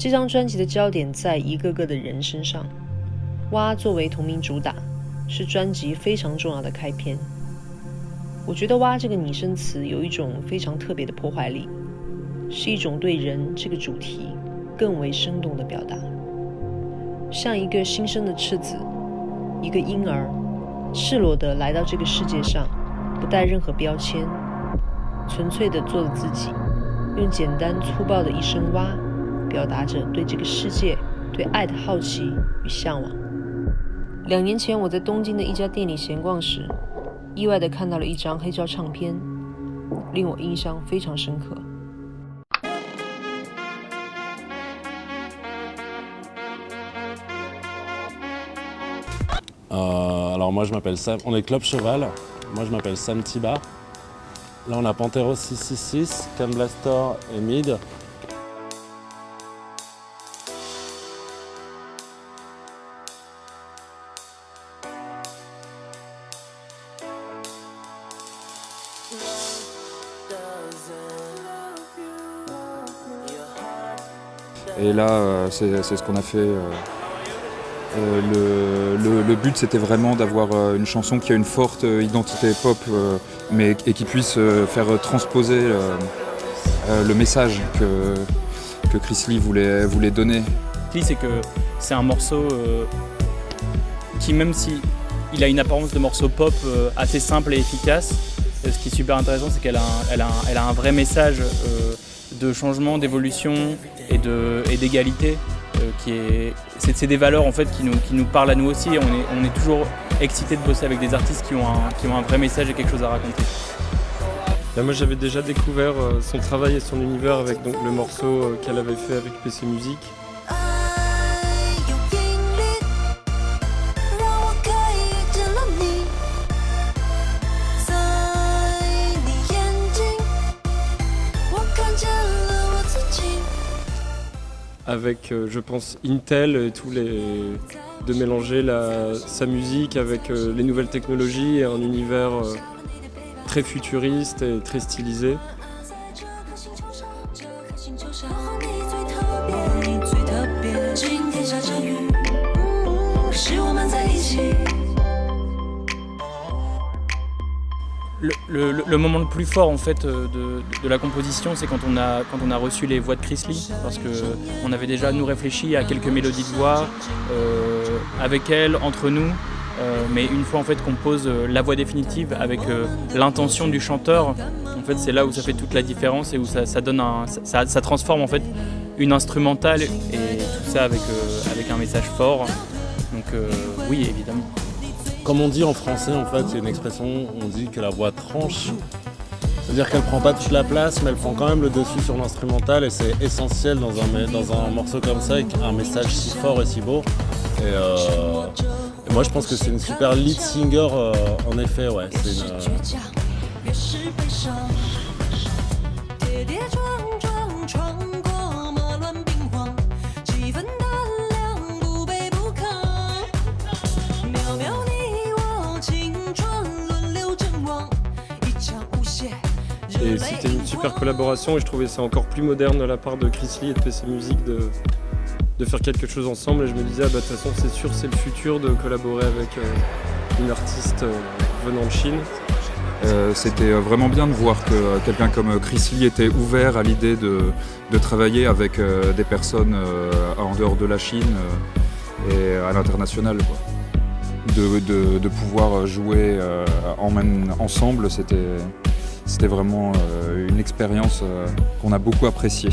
这张专辑的焦点在一个个的人身上，蛙作为同名主打，是专辑非常重要的开篇。我觉得蛙这个拟声词有一种非常特别的破坏力，是一种对人这个主题更为生动的表达。像一个新生的赤子，一个婴儿，赤裸地来到这个世界上，不带任何标签，纯粹地做了自己，用简单粗暴的一声蛙，表达着对这个世界、对爱的好奇与向往。2年前，我在东京的一家店里闲逛时，意外地看到了一张黑胶唱片，令我印象非常深刻。Alors moi je m'appelle Sam, on est Club Cheval, moi je m'appelle Sam Tiba. Là on a Pantero 666, Cam Blastor et Mid. Et là c'est ce qu'on a fait. Le but c'était vraiment d'avoir une chanson qui a une forte identité pop et qui puisse faire transposer le message que Chris Lee voulait donner. C'est un morceau qui, même si il a une apparence de morceau pop assez simple et efficace, ce qui est super intéressant c'est qu'elle a un vrai message de changement, d'évolution et d'égalité. C'est des valeurs en fait qui nous parlent à nous aussi. On est toujours excité de bosser avec des artistes qui ont un vrai message et quelque chose à raconter. Moi j'avais déjà découvert son travail et son univers avec donc, le morceau qu'elle avait fait avec PC Music. Avec, je pense, Intel et de mélanger sa musique avec les nouvelles technologies et un univers très futuriste et très stylisé. Le moment le plus fort en fait de la composition, c'est quand on a reçu les voix de Chris Lee, parce qu'on avait déjà nous réfléchi à quelques mélodies de voix avec elle, entre nous, mais une fois en fait qu'on pose la voix définitive avec l'intention du chanteur, en fait c'est là où ça fait toute la différence et où ça donne ça transforme en fait une instrumentale et tout ça avec un message fort. Donc oui, évidemment. Comme on dit en français, en fait, c'est une expression, on dit que la voix tranche. C'est-à-dire qu'elle prend pas toute la place, mais elle prend quand même le dessus sur l'instrumental et c'est essentiel dans un morceau comme ça, avec un message si fort et si beau. Et moi, je pense que c'est une super lead singer, en effet, ouais. Et c'était une super collaboration et je trouvais ça encore plus moderne de la part de Chris Lee et de PC Music de faire quelque chose ensemble. Et je me disais, de toute façon, c'est sûr, c'est le futur de collaborer avec une artiste venant de Chine. C'était vraiment bien de voir que quelqu'un comme Chris Lee était ouvert à l'idée de travailler avec des personnes en dehors de la Chine et à l'international. De pouvoir jouer ensemble, c'était vraiment une expérience qu'on a beaucoup appréciée.